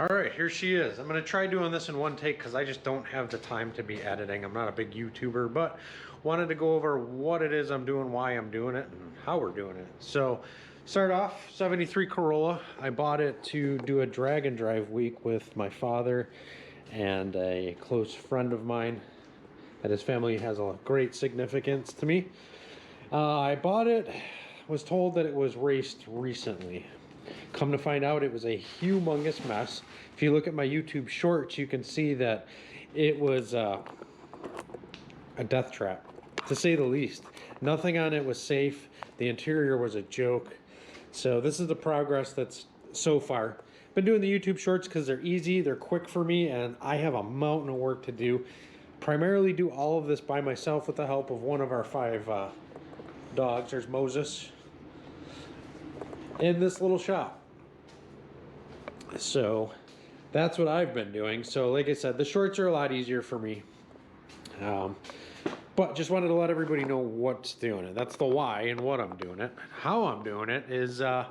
All right, here she is. I'm gonna try doing this in one take because I just don't have the time to be editing. I'm not a big YouTuber, but wanted to go over what it is I'm doing, why I'm doing it, and how we're doing it. So, start off, 73 Corolla. I bought it to do a drag and drive week with my father and a close friend of mine. And his family has a great significance to me. I bought it, was told that it was raced recently. Come to find out, it was a humongous mess. If you look at my YouTube shorts, you can see that it was a death trap, to say the least. Nothing on it was safe. The interior was a joke. So this is the progress that's so far. Been doing the YouTube shorts because they're easy, they're quick for me, and I have a mountain of work to do. Primarily do all of this by myself with the help of one of our 5 dogs. There's Moses in this little shop. So that's what I've been doing. So like I said, the shorts are a lot easier for me. But just wanted to let everybody know what's doing it. That's the why and what I'm doing it. How I'm doing it is I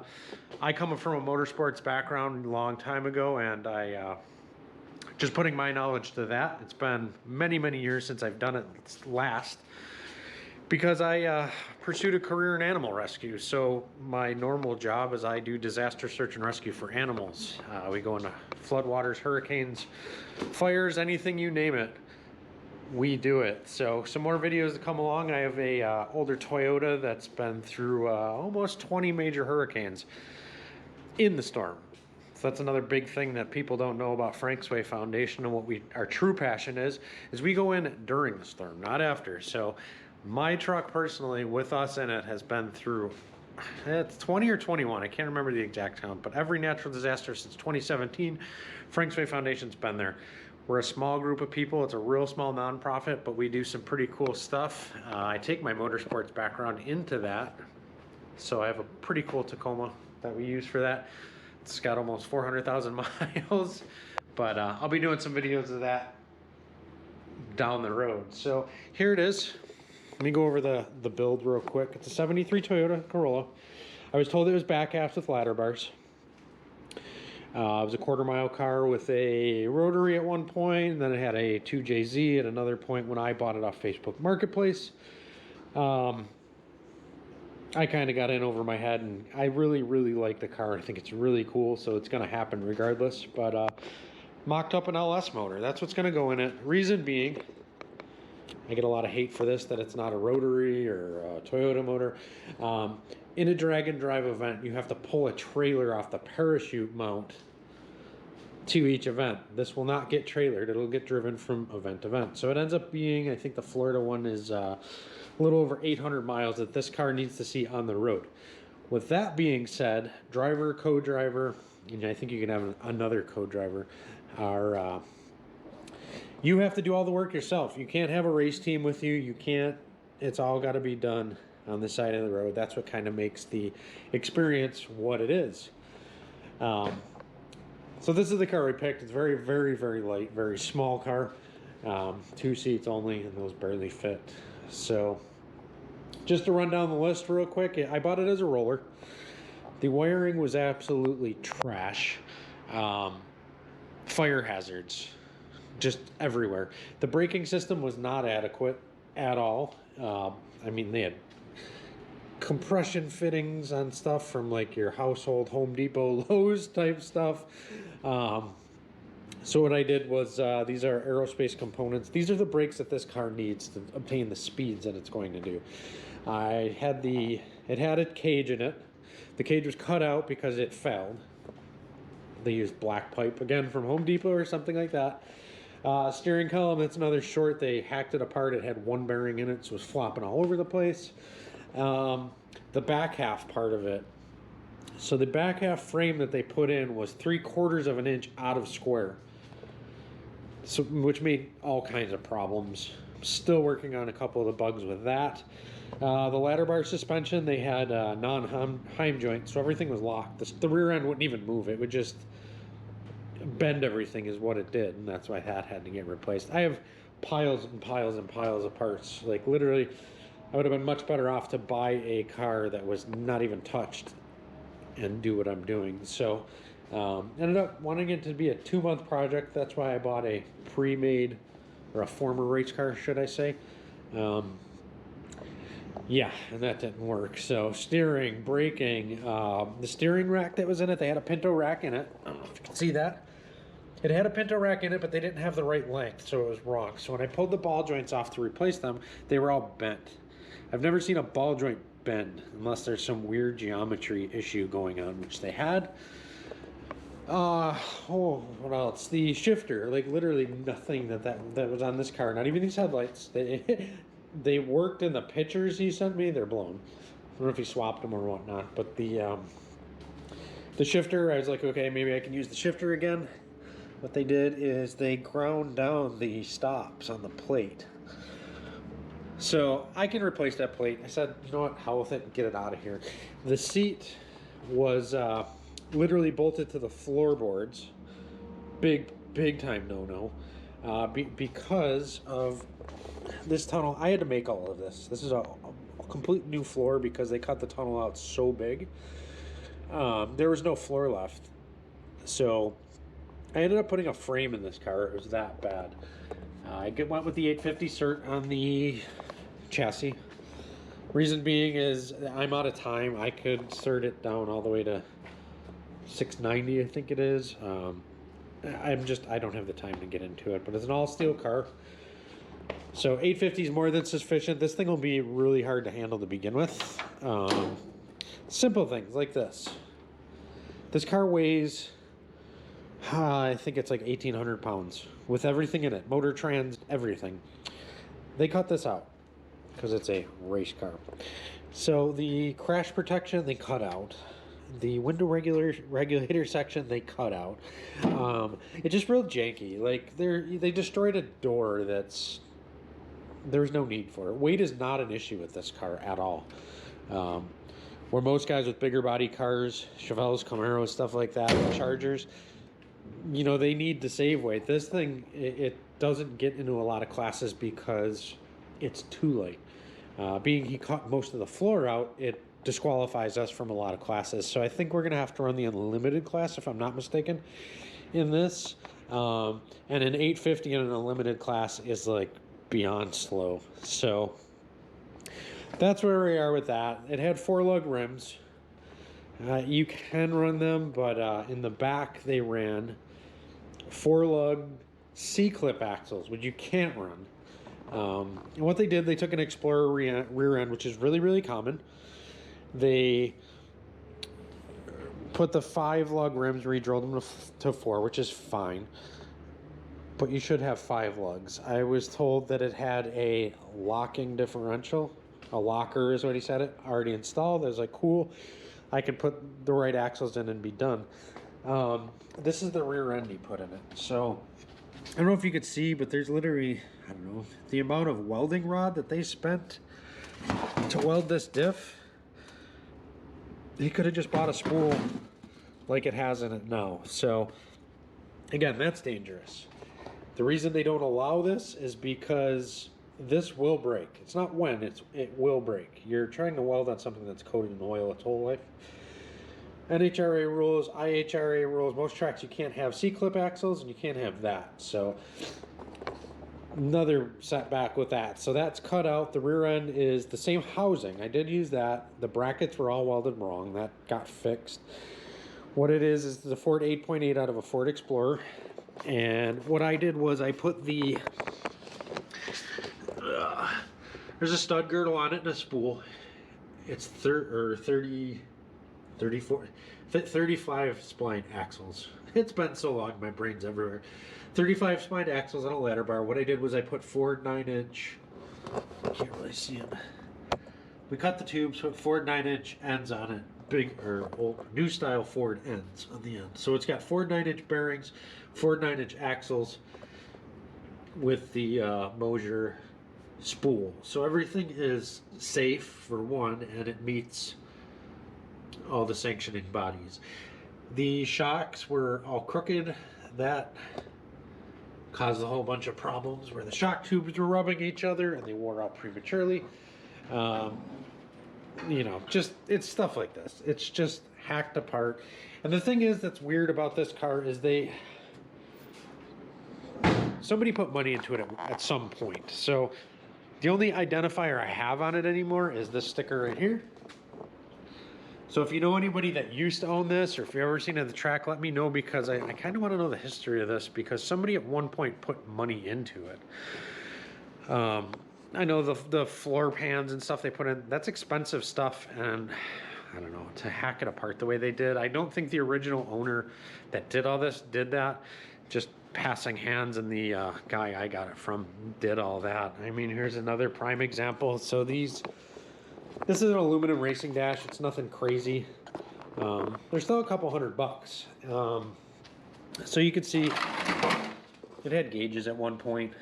come from a motorsports background a long time ago, and I just putting my knowledge to that. It's been many, many years since I've done it last, because I pursued a career in animal rescue. So my normal job is I do disaster search and rescue for animals. We go into floodwaters, hurricanes, fires, anything you name it, we do it. So some more videos to come along. I have a older Toyota that's been through almost 20 major hurricanes in the storm. So that's another big thing that people don't know about Frank's Way Foundation, and what our true passion is we go in during the storm, not after. So my truck personally, with us in it, has been through, it's 20 or 21, I can't remember the exact count, but every natural disaster since 2017, Frank's Way Foundation's been there. We're a small group of people. It's a real small nonprofit, but we do some pretty cool stuff. I take my motorsports background into that. So I have a pretty cool Tacoma that we use for that. It's got almost 400,000 miles, but I'll be doing some videos of that down the road. So here it is. Let me go over the build real quick. It's a 73 Toyota Corolla. I was told it was back aft with ladder bars. It was a quarter-mile car with a rotary at one point, and then it had a 2JZ at another point when I bought it off Facebook Marketplace. I kind of got in over my head, and I really, really like the car. I think it's really cool, so it's going to happen regardless. But mocked up an LS motor. That's what's going to go in it. Reason being, I get a lot of hate for this, that it's not a rotary or a Toyota motor. In a drag and drive event, you have to pull a trailer off the parachute mount to each event. This will not get trailered. It'll get driven from event to event. So it ends up being, I think the Florida one is a little over 800 miles that this car needs to see on the road. With that being said, driver, co-driver, and I think you can have another co-driver, are you have to do all the work yourself. You can't have a race team with you. You can't, it's all got to be done on the side of the road. That's what kind of makes the experience what it is. So this is the car we picked. It's very, very, very light, very small car. 2 seats only, and those barely fit. So just to run down the list real quick, I bought it as a roller. The wiring was absolutely trash. Fire hazards just everywhere. The braking system was not adequate at all. I mean, they had compression fittings on stuff from like your household Home Depot, Lowe's type stuff. So what I did was, these are aerospace components. These are the brakes that this car needs to obtain the speeds that it's going to do. It had a cage in it. The cage was cut out because it failed. They used black pipe, again, from Home Depot or something like that. Steering column, that's another short. They hacked it apart. It had one bearing in it, so it was flopping all over the place. The back half part of it. So the back half frame that they put in was 3/4 of an inch out of square. So, which made all kinds of problems. Still working on a couple of the bugs with that. The ladder bar suspension, they had non-Heim joint, so everything was locked. The rear end wouldn't even move. It would just bend everything is what it did, and that's why that had to get replaced. I have piles and piles and piles of parts. Like literally, I would have been much better off to buy a car that was not even touched and do what I'm doing. So Ended up wanting it to be a 2-month project. That's why I bought a pre-made, or a former race car, should I say. Yeah, and that didn't work. So steering, braking, the steering rack that was in it, they had a Pinto rack in it. I don't know if you can see that. It had a Pinto rack in it, but they didn't have the right length, so it was wrong. So when I pulled the ball joints off to replace them, they were all bent. I've never seen a ball joint bend unless there's some weird geometry issue going on, which they had. What else? The shifter, like literally nothing that was on this car. Not even these headlights. They worked in the pictures he sent me. They're blown. I don't know if he swapped them or whatnot, but the shifter, I was like, okay, maybe I can use the shifter again. What they did is they ground down the stops on the plate. So I can replace that plate. I said, you know what, hell with it and get it out of here. The seat was literally bolted to the floorboards. Big time no-no. Because of this tunnel. I had to make all of this. This is a complete new floor because they cut the tunnel out so big. There was no floor left. So I ended up putting a frame in this car. It was that bad. I went with the 850 cert on the chassis. Reason being is I'm out of time. I could cert it down all the way to 690, I think it is. I don't have the time to get into it, but it's an all steel car. So 850 is more than sufficient. This thing will be really hard to handle to begin with. Simple things like this. This car weighs, I think it's like 1,800 pounds with everything in it, motor, trans, everything. They cut this out because it's a race car. So the crash protection, they cut out. The window regulator section, they cut out. It's just real janky. Like they destroyed a door there's no need for it. Weight is not an issue with this car at all. Where most guys with bigger body cars, Chevelles, Camaros, stuff like that, Chargers, you know, they need to save weight. This thing, it doesn't get into a lot of classes because it's too light. Being he cut most of the floor out, it disqualifies us from a lot of classes. So I think we're going to have to run the unlimited class, if I'm not mistaken, in this. And an 850 in an unlimited class is like beyond slow. So that's where we are with that. It had 4-lug rims. You can run them, but in the back they ran 4-lug C-clip axles, which you can't run. And what they did, they took an Explorer rear end, which is really common. They put the 5-lug rims, re-drilled them to 4, which is fine. But you should have 5 lugs. I was told that it had a locking differential. A locker is what he said, it already installed. I was like, cool. I can put the right axles in and be done. This is the rear end he put in it. So I don't know if you could see, but there's literally, I don't know, the amount of welding rod that they spent to weld this diff. He could have just bought a spool like it has in it now. So again, that's dangerous. The reason they don't allow this is because this will break. It's not when, it will break. You're trying to weld on something that's coated in oil its whole life. NHRA rules, IHRA rules, most tracks you can't have C-clip axles and you can't have that. So another setback with that. So that's cut out. The rear end is the same housing. I did use that. The brackets were all welded wrong. That got fixed. What it is the Ford 8.8 out of a Ford Explorer. And what I did was I put the there's a stud girdle on it and a spool. It's 35 spline axles. It's been so long, my brain's everywhere. 35 spline axles on a ladder bar. What I did was I put 4 9-inch, can't really see them. We cut the tubes, put 4 9-inch ends on it. Big or old new style Ford ends on the end. So it's got 4 9-inch bearings, 4 9-inch axles with the Mosier spool. So everything is safe for one, and it meets all the sanctioning bodies. The shocks were all crooked. That caused a whole bunch of problems where the shock tubes were rubbing each other and they wore out prematurely. You know, just, it's stuff like this. It's just hacked apart. And the thing is that's weird about this car is somebody put money into it at some point. So the only identifier I have on it anymore is this sticker right here. So if you know anybody that used to own this, or if you've ever seen it at the track, let me know, because I kind of want to know the history of this, because somebody at one point put money into it. I know the floor pans and stuff they put in, that's expensive stuff, and I don't know, to hack it apart the way they did. I don't think the original owner that did all this did that. Just passing hands, and the guy I got it from did all that. I mean, here's another prime example. So this is an aluminum racing dash. It's nothing crazy. They're still a couple $100. So you can see it had gauges at one point.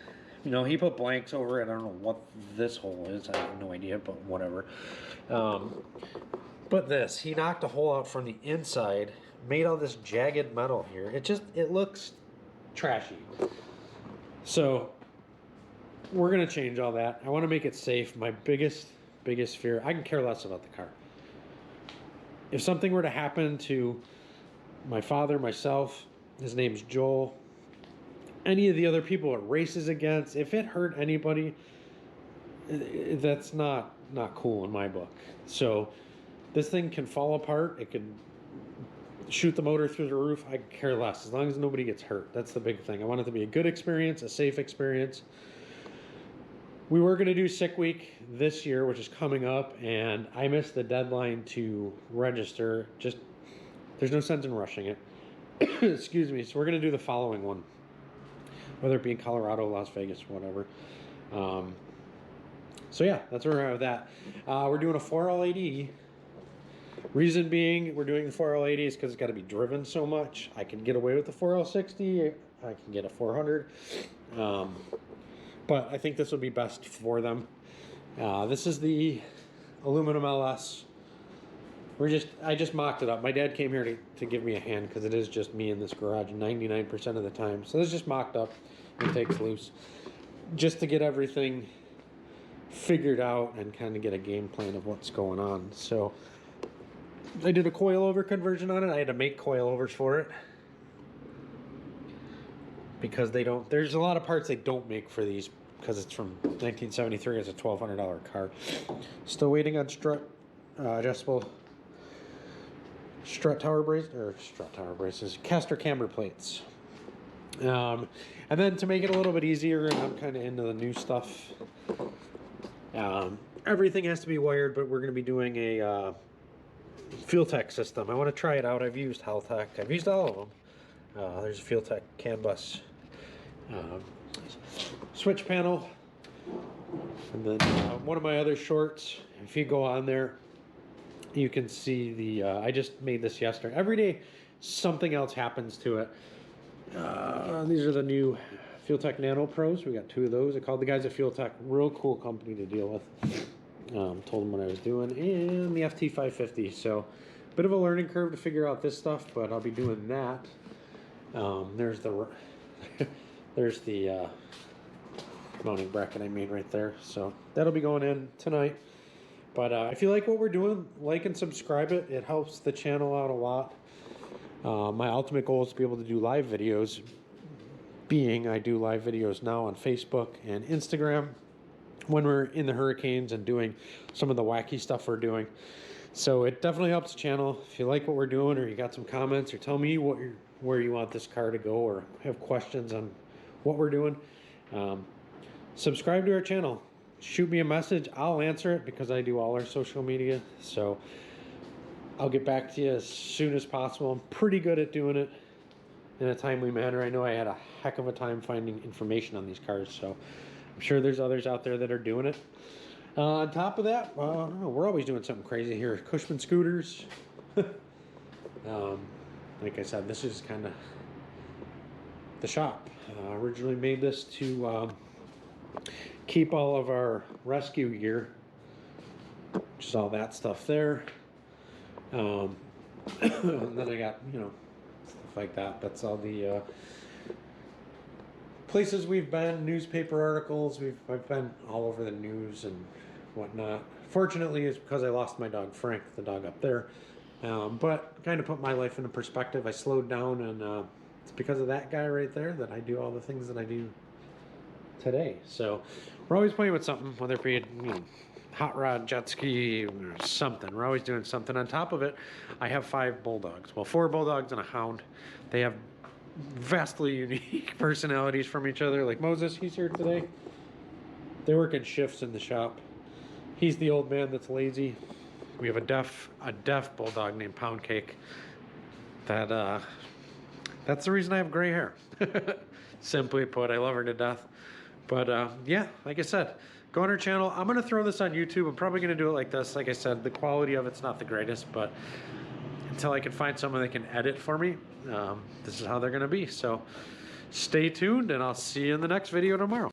You know, he put blanks over it. I don't know what this hole is. I have no idea, but whatever. But this, he knocked a hole out from the inside, made all this jagged metal here. It looks trashy. So we're gonna change all that. I want to make it safe. My biggest fear, I can care less about the car. If something were to happen to my father, myself, his name's Joel, any of the other people it races against, if it hurt anybody, that's not cool in my book. So this thing can fall apart. It could shoot the motor through the roof. I care less, as long as nobody gets hurt. That's the big thing. I want it to be a good experience, a safe experience. We were going to do Sick Week this year, which is coming up, and I missed the deadline to register. There's no sense in rushing it. Excuse me. So we're going to do the following one, whether it be in Colorado, Las Vegas, whatever. So yeah, that's where we're at with that. We're doing a 4L80. Reason being we're doing the 4L80 is because it's got to be driven so much. I can get away with the 4L60. I can get a 400. But I think this will be best for them. This is the aluminum LS. I just mocked it up. My dad came here to give me a hand, because it is just me in this garage 99% of the time. So this is just mocked up and takes loose, just to get everything figured out and kind of get a game plan of what's going on. So I did a coilover conversion on it. I had to make coilovers for it, because there's a lot of parts they don't make for these, because it's from 1973. It's a $1,200 car. Still waiting on adjustable strut tower braces, caster camber plates. And then to make it a little bit easier, and I'm kind of into the new stuff, everything has to be wired, but we're going to be doing a Fuel Tech system. I want to try it out. I've used Haltech. I've used all of them. There's a Fuel Tech CAN bus switch panel, and then one of my other shorts. If you go on there, you can see the I just made this yesterday. Every day something else happens to it. These are the new Fuel Tech Nano Pros. We got 2 of those. I called the guys at Fuel Tech. Real cool company to deal with. Told them what I was doing, and the FT550. So bit of a learning curve to figure out this stuff, but I'll be doing that. There's the mounting bracket I made right there. So that'll be going in tonight. But if you like what we're doing, like and subscribe it. It helps the channel out a lot. My ultimate goal is to be able to do live videos. I do live videos now on Facebook and Instagram when we're in the hurricanes and doing some of the wacky stuff we're doing. So it definitely helps the channel. If you like what we're doing, or you got some comments, or tell me where you want this car to go, or have questions on what we're doing, subscribe to our channel. Shoot me a message. I'll answer it, because I do all our social media. So I'll get back to you as soon as possible. I'm pretty good at doing it in a timely manner. I know I had a heck of a time finding information on these cars, so I'm sure there's others out there that are doing it. On top of that, I don't know, we're always doing something crazy here. Cushman scooters. Like I said, this is kind of the shop. Originally made this to keep all of our rescue gear, which is all that stuff there. And then I got, stuff like that. That's all the places we've been, newspaper articles. I've been all over the news and whatnot. Fortunately, it's because I lost my dog Frank, the dog up there. But kind of put my life into perspective. I slowed down, and it's because of that guy right there that I do all the things that I do today. So we're always playing with something, whether it be hot rod, jet ski, or something. We're always doing something. On top of it, I have 5 bulldogs. Well, 4 bulldogs and a hound. They have vastly unique personalities from each other. Like Moses, he's here today. They work in shifts in the shop. He's the old man that's lazy. We have a deaf bulldog named Pound Cake. That's the reason I have gray hair. Simply put, I love her to death. But yeah, like I said, go on her channel. I'm gonna throw this on YouTube. I'm probably gonna do it like this. Like I said, the quality of it's not the greatest, but until I can find someone that can edit for me, this is how they're gonna be. So stay tuned, and I'll see you in the next video tomorrow.